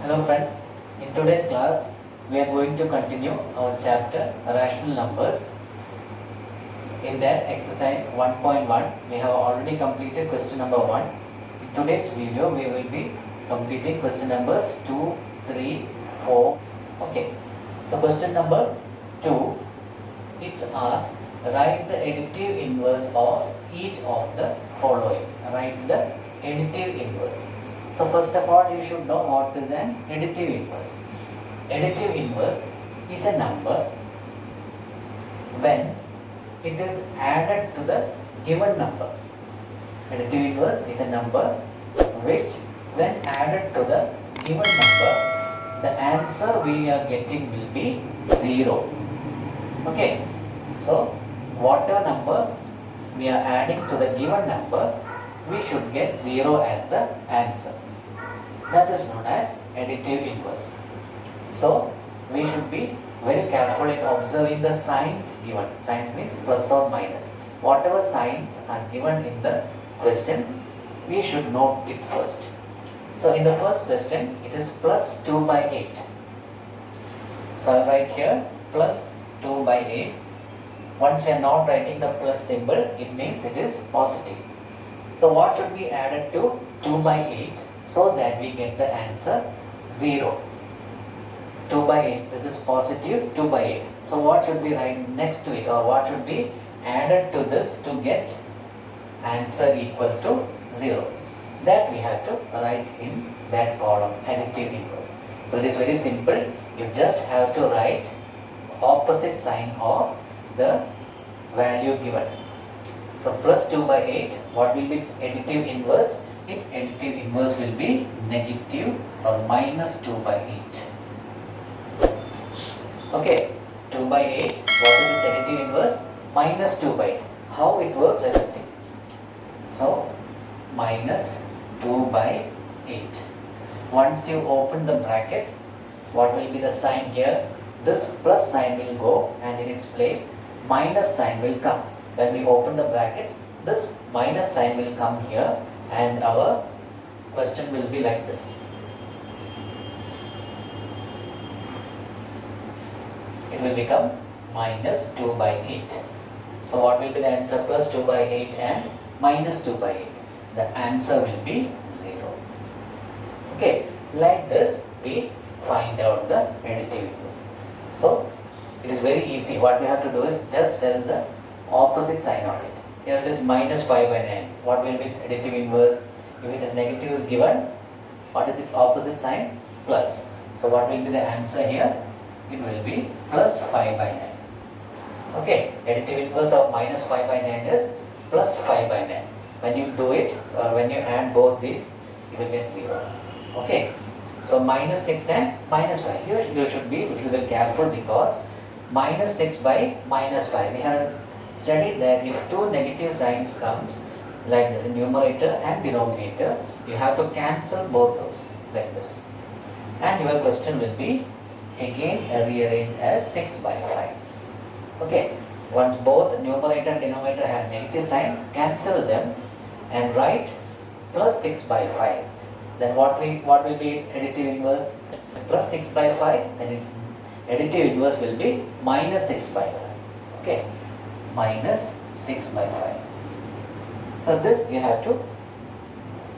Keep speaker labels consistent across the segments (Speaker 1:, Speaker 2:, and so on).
Speaker 1: Hello friends, in today's class we are going to continue our chapter rational numbers. In that exercise 1.1 we have already completed question number 1. In today's video we will be completing question numbers 2, 3, 4. Okay, so question number 2, it's asked write the additive inverse of each of the following. Write the additive inverse. So first of all you should know what is an additive inverse. Additive inverse is a number when it is added to the given number. Additive inverse is a number which when added to the given number, the answer we are getting will be 0. Okay, so whatever number we are adding to the given number, we should get 0 as the answer. That is known as additive inverse. So we should be very careful in observing the signs given. Signs means plus or minus. Whatever signs are given in the question, we should note it first. So in the first question, it is plus 2 by 8. So I write here plus 2 by 8. Once we are not writing the plus symbol, it means it is positive. So what should be added to 2 by 8 so that we get the answer 0? 2 by 8, this is positive 2 by 8. So what should be write next to it, or what should be added to this to get answer equal to 0? That we have to write in that column, additive inverse. So it is very simple. You just have to write opposite sign of the value given. So plus 2 by 8, what will be its additive inverse? Its additive inverse will be negative or minus 2 by 8. Okay, 2 by 8, what is its additive inverse? Minus 2 by 8. How it works, let us see. So, minus 2 by 8. Once you open the brackets, what will be the sign here? This plus sign will go and in its place, minus sign will come. When we open the brackets, this minus sign will come here and our question will be like this. It will become minus 2 by 8. So what will be the answer? Plus 2 by 8 and minus 2 by 8. The answer will be 0. Okay, like this we find out the additive inverse. So it is very easy. What we have to do is just sell the opposite sign of it. Here it is minus 5 by 9. What will be its additive inverse? If it is negative is given, what is its opposite sign? Plus. So what will be the answer here? It will be plus 5 by 9. Okay, additive inverse of minus 5 by 9 is plus 5 by 9. When you do it, or when you add both these, you will get 0. Okay, so minus 6 and minus 5. You should be a little bit careful because minus 6 by minus 5. We have studied that if two negative signs comes like this in numerator and denominator, you have to cancel both those like this. And your question will be again rearranged as 6 by 5. Okay, once both numerator and denominator have negative signs, cancel them and write plus 6 by 5. Then what will be its additive inverse? Plus 6 by 5, then its additive inverse will be minus 6 by 5. Okay, minus 6 by 5. So this you have to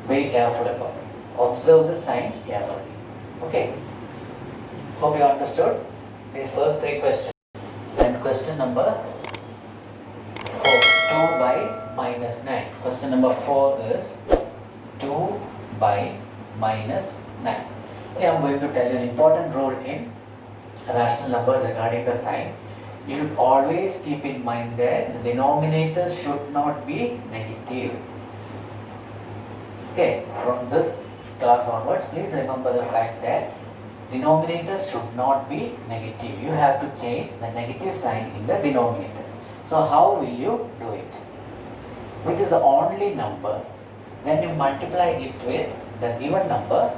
Speaker 1: be careful about. Observe the signs carefully. Okay, hope you understood these first 3 questions. And question number 4, 2 by minus 9. Question number 4 is 2 by minus 9. Okay, I am going to tell you an important rule in rational numbers regarding the sign. You should always keep in mind that the denominators should not be negative. Okay, from this class onwards, please remember the fact that denominators should not be negative. You have to change the negative sign in the denominators. So how will you do it? Which is the only number, when you multiply it with the given number,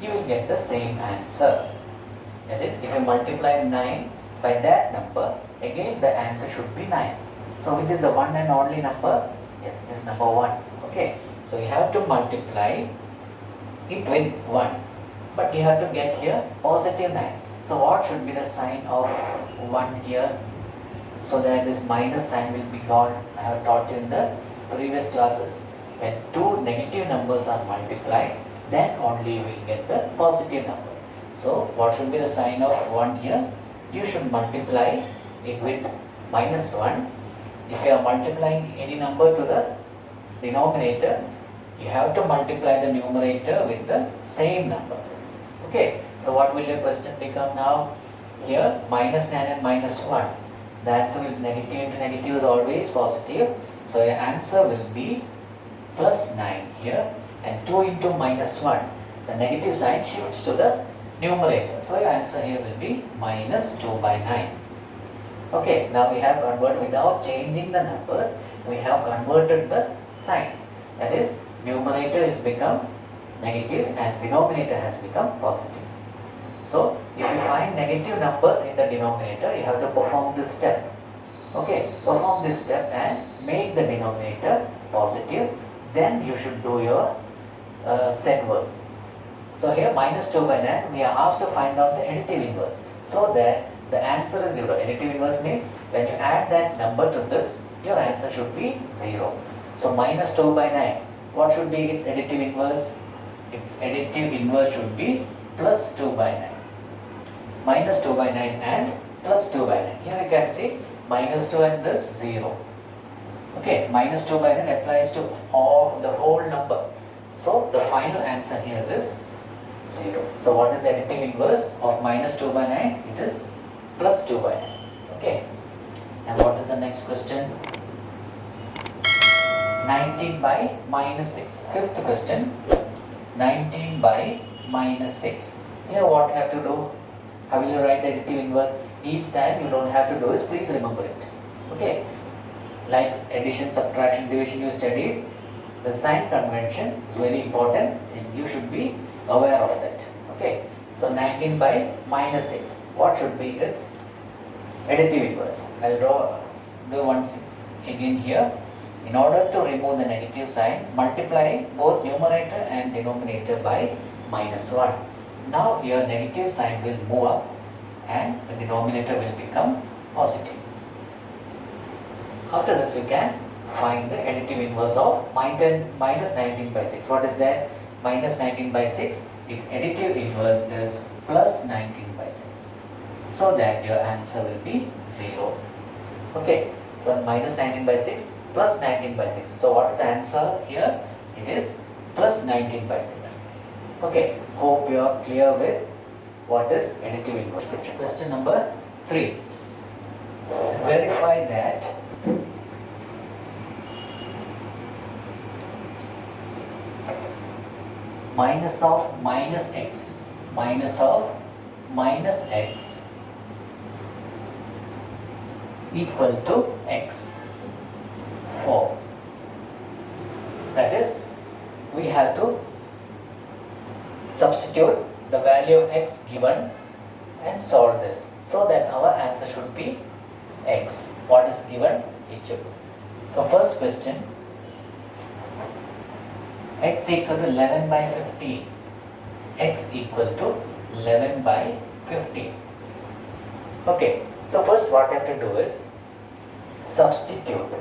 Speaker 1: you will get the same answer. That is, if you multiply 9 by that number, again the answer should be 9. So which is the one and only number? Yes, it is number 1. Okay, so you have to multiply it with 1. but you have to get here positive 9. So what should be the sign of 1 here? So that this minus sign will be gone. I have taught you in the previous classes. When two negative numbers are multiplied, then only you will get the positive number. So what should be the sign of 1 here? You should multiply it with minus 1. If you are multiplying any number to the denominator, you have to multiply the numerator with the same number. Okay, so what will your question become now? Here minus 9 and minus 1. The answer will be negative into negative is always positive. So your answer will be plus 9 here, and 2 into minus 1. The negative sign shifts to the numerator. So your answer here will be minus 2 by 9. Okay, now we have converted without changing the numbers. We have converted the signs. That is, numerator is become negative and denominator has become positive. So if you find negative numbers in the denominator, you have to perform this step. Okay, perform this step and make the denominator positive. Then you should do your set work. So here minus 2 by 9, we are asked to find out the additive inverse. So that the answer is 0. Additive inverse means when you add that number to this, your answer should be 0. So minus 2 by 9, what should be its additive inverse? Its additive inverse should be plus 2 by 9. Minus 2 by 9 and plus 2 by 9. Here you can see minus 2 and this 0. Okay, minus 2 by 9 applies to all the whole number. So the final answer here is 0. So what is the additive inverse of minus 2 by 9? It is plus 2 by 9. Okay. And what is the next question? 19 by minus 6. Fifth question. 19 by minus 6. Here what you have to do? How will you write the additive inverse? Each time you don't have to do is please remember it. Okay. Like addition, subtraction, division you studied, the sign convention is very important and you should be aware of that. Okay. So 19 by minus 6. What should be its additive inverse? I'll do once again here. In order to remove the negative sign, multiply both numerator and denominator by minus 1. Now your negative sign will move up and the denominator will become positive. After this you can find the additive inverse of minus 19 by 6. What is that? Minus 19 by 6, its additive inverse is plus 19 by 6. So that your answer will be 0. Okay, so minus 19 by 6 plus 19 by 6. So what is the answer here? It is plus 19 by 6. Okay, hope you are clear with what is additive inverse. Question number 3. Verify that minus of minus x equal to x. 4. That is, we have to substitute the value of x given and solve this so that our answer should be x. What is given? It should. So first question, x equal to 11 by 15. X equal to 11 by 15. Okay, so first what I have to do is substitute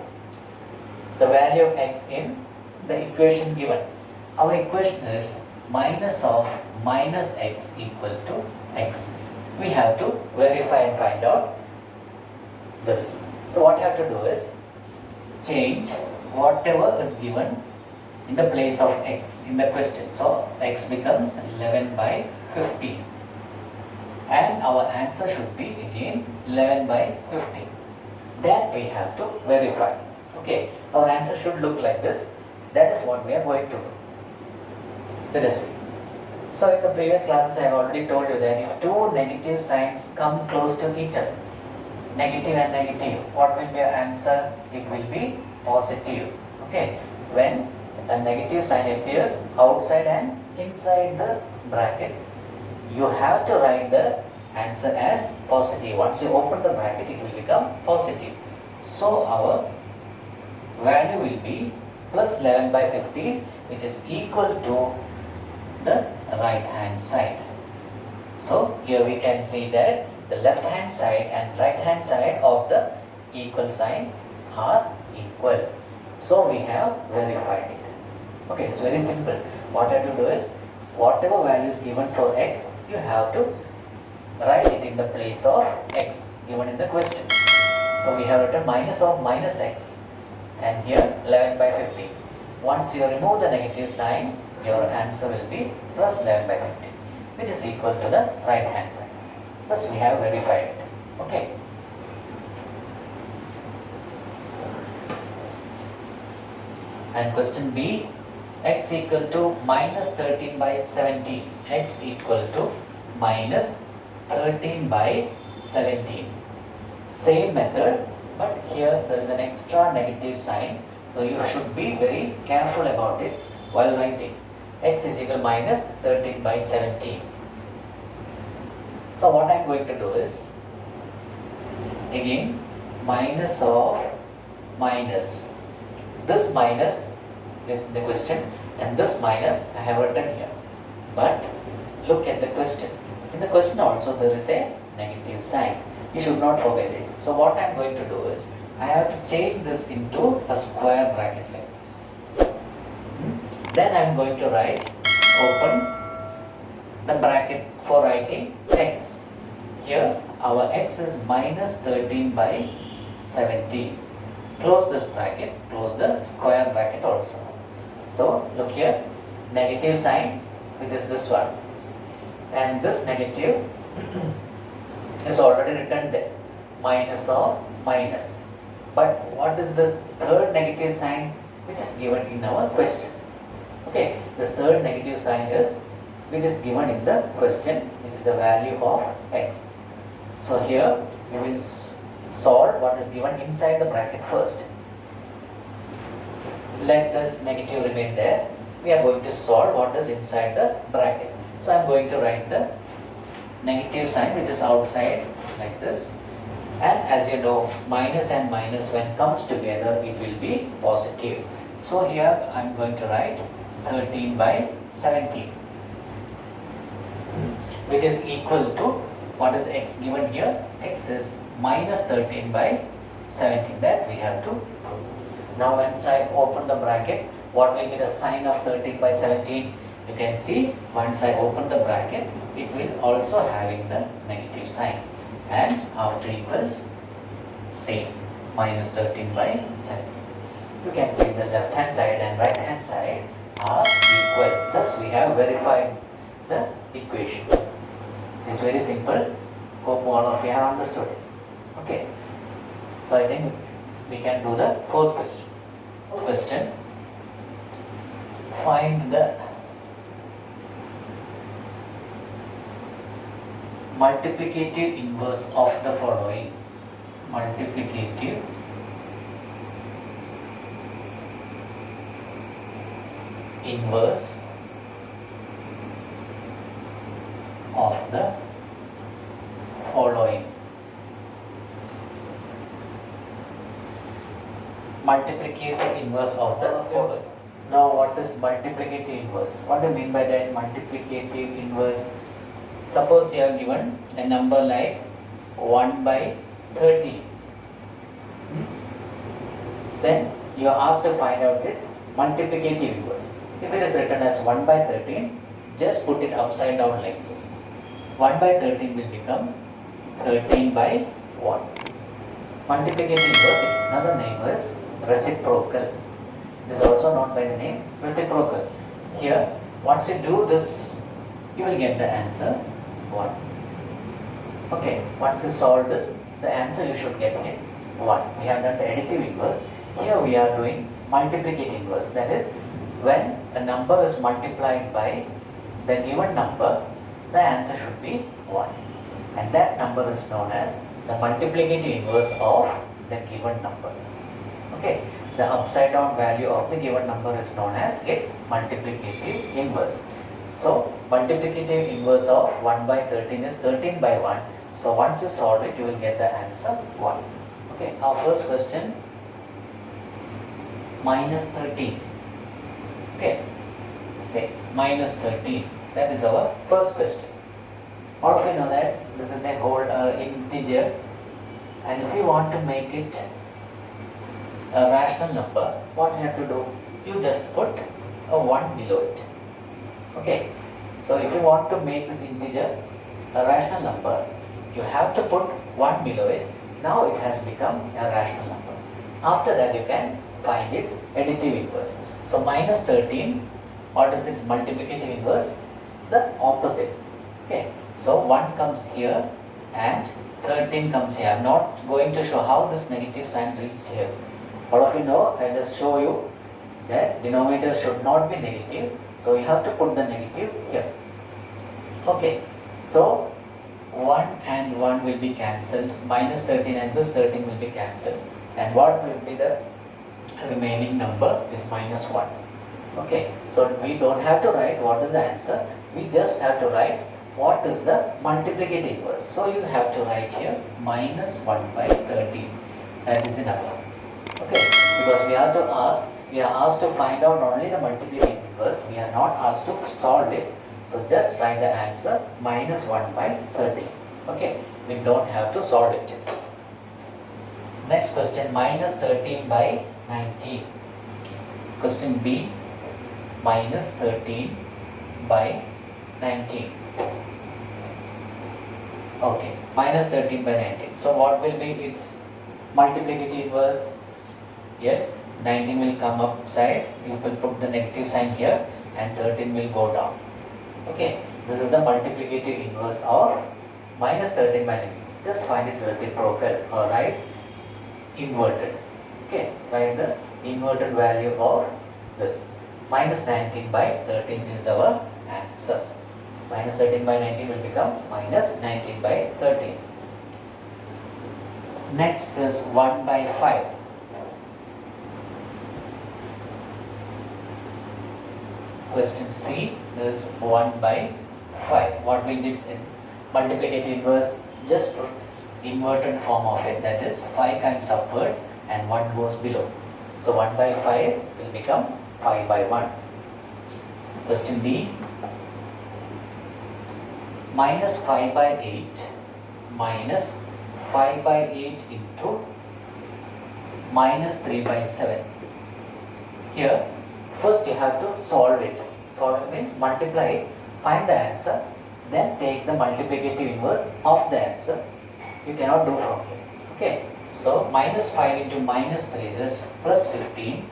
Speaker 1: the value of x in the equation given. Our equation is minus of minus x equal to x. We have to verify and find out this. So what I have to do is change whatever is given in the place of x in the question. So x becomes 11 by 15 and our answer should be again 11 by 15. That we have to verify. Okay, our answer should look like this. That is what we are going to do. Let us see. So in the previous classes I have already told you that if two negative signs come close to each other, negative and negative, what will be your answer? It will be positive. Okay, when a negative sign appears outside and inside the brackets, you have to write the answer as positive. Once you open the bracket, it will become positive. So our value will be plus 11 by 15, which is equal to the right hand side. So here we can see that the left hand side and right hand side of the equal sign are equal. So we have verified it. Okay, it's very simple. What I have to do is, whatever value is given for x, you have to write it in the place of x given in the question. So we have written minus of minus x, and here 11 by 50. Once you remove the negative sign, your answer will be plus 11 by 50, which is equal to the right hand side. Thus we have verified it. Okay. And question B, x equal to minus 13 by 17. X equal to minus 13 by 17. Same method, but here there is an extra negative sign. So you should be very careful about it while writing. X is equal to minus 13 by 17. So what I am going to do is, again, minus of minus. This minus is in the question, and this minus I have written here. But look at the question. In the question also there is a negative sign. You should not forget it. So what I am going to do is, I have to change this into a square bracket like this. Then I am going to write, open the bracket for writing x. Here our x is minus 13 by 17. Close this bracket, close the square bracket also. So look here, negative sign, which is this one, and this negative is already written there, minus of minus. But what is this third negative sign which is given in our question? Okay, this third negative sign is which is given in the question, which is the value of x. So here we will solve what is given inside the bracket first. Let this negative remain there. We are going to solve what is inside the bracket. So I am going to write the negative sign which is outside like this. And as you know, minus and minus when comes together, it will be positive. So here I am going to write 13 by 17, which is equal to, what is x given here? X is minus 13 by 17. That we have to prove. Now once I open the bracket, what will be the sign of 13 by 17? You can see, once I open the bracket, it will also having the negative sign. And after equals, same, minus 13 by 17. You can see the left hand side and right hand side are equal. Thus we have verified the equation. It's very simple. Hope all of you have understood it. Okay. So I think we can do the fourth question. Fourth question. Find the multiplicative inverse of the following. Multiplicative inverse of the following. Multiplicative inverse of the following. Now what is multiplicative inverse? What do you mean by that multiplicative inverse? Suppose you are given a number like 1 by 13. Then you are asked to find out its multiplicative inverse. If it is written as 1 by 13, just put it upside down like this. 1 by 13 will become 13 by 1. Multiplicative inverse, its another name is reciprocal. It is also known by the name reciprocal. Here, once you do this, you will get the answer 1. Okay, once you solve this, the answer you should get it 1. We have done the additive inverse. Here we are doing multiplicative inverse. That is, when a number is multiplied by the given number, the answer should be 1. And that number is known as the multiplicative inverse of the given number. Okay, the upside down value of the given number is known as its multiplicative inverse. So, multiplicative inverse of 1 by 13 is 13 by 1. So, once you solve it, you will get the answer 1. Okay, our first question, minus 13. Okay, say minus 13. That is our first question. All of you know that this is a whole integer, and if you want to make it a rational number, what you have to do? You just put a 1 below it. Okay, so if you want to make this integer a rational number, you have to put 1 below it. Now it has become a rational number. After that you can find its additive inverse. So minus 13, what is its multiplicative inverse? The opposite. Okay, so 1 comes here and 13 comes here. I am not going to show how this negative sign reaches here. All of you know, I just show you that denominator should not be negative. So you have to put the negative here. Okay, so 1 and 1 will be cancelled, minus 13 and this 13 will be cancelled, and what will be the remaining number is minus 1. Okay, so we don't have to write what is the answer, we just have to write what is the multiplicative inverse. So you have to write here minus 1 by 13, that is enough. Okay, because we are asked to find out only the multiplicative inverse, we are not asked to solve it. So just write the answer minus 1 by 13. Okay, we don't have to solve it. Next question, minus 13 by 19. Question B, minus 13 by 19. Okay, minus 13 by 19. So what will be its multiplicative inverse? Yes, 19 will come upside, you will put the negative sign here and 13 will go down. Okay, this is the multiplicative inverse of minus 13 by 19. Just find its reciprocal or write inverted. Okay, write the inverted value of this. Minus 19 by 13 is our answer. Minus 13 by 19 will become minus 19 by 13. Next is 1 by 5. Question C is 1 by 5. What will be its multiplicative inverse? Just put inverted form of it, that is 5 comes upwards and 1 goes below. So 1 by 5 will become 5 by 1. Question D, minus 5 by 8 minus 5 by 8 into minus 3 by 7. Here first you have to solve it. Solve it means multiply it, find the answer, then take the multiplicative inverse of the answer. You cannot do from here. Okay, so minus 5 into minus 3 is plus 15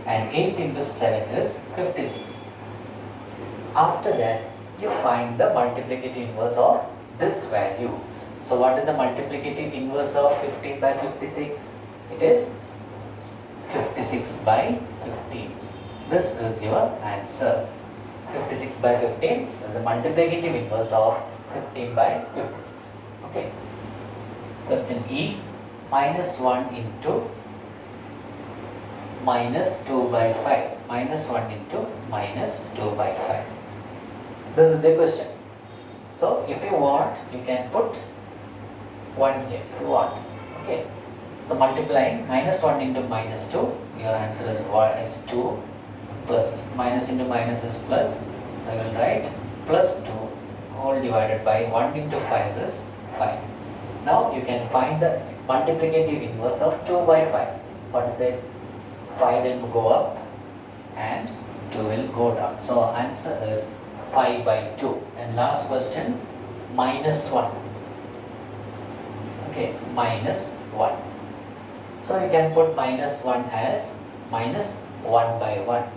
Speaker 1: and 8 into 7 is 56. After that you find the multiplicative inverse of this value. So what is the multiplicative inverse of 15 by 56? It is 56 by 15. This is your answer. 56 by 15 is the multiplicative inverse of 15 by 56. Okay. Question E, minus 1 into minus 2 by 5. Minus 1 into minus 2 by 5. This is the question. So if you want, you can put 1 here if you want. Okay. So multiplying minus 1 into minus 2, your answer is 2. Plus minus into minus is plus, so I will write plus 2 whole divided by 1 into 5 is 5. Now you can find the multiplicative inverse of 2 by 5. What is it? 5 will go up and 2 will go down. So answer is 5 by 2. And last question, minus 1. Okay, minus 1. So you can put minus 1 as minus 1 by 1.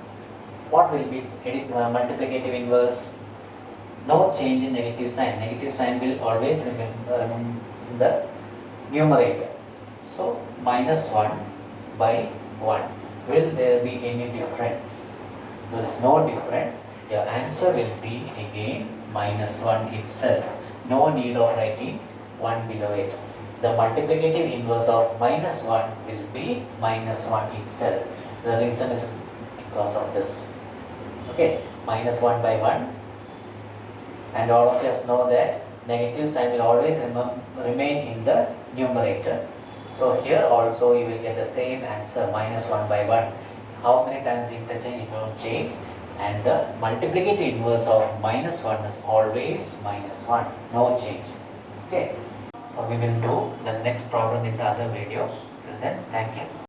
Speaker 1: What will be its multiplicative inverse? No change in negative sign. Negative sign will always remain in the numerator. So minus 1 by 1. Will there be any difference? There is no difference. Your answer will be again minus 1 itself. No need of writing 1 below it. The multiplicative inverse of minus 1 will be minus 1 itself. The reason is because of this. Okay, minus 1 by 1, and all of us know that negative sign will always remain in the numerator. So here also you will get the same answer, minus 1 by 1. How many times you interchange, it won't change. and the multiplicative inverse of minus 1 is always minus 1, no change. Okay, so we will do the next problem in the other video. Till then, thank you.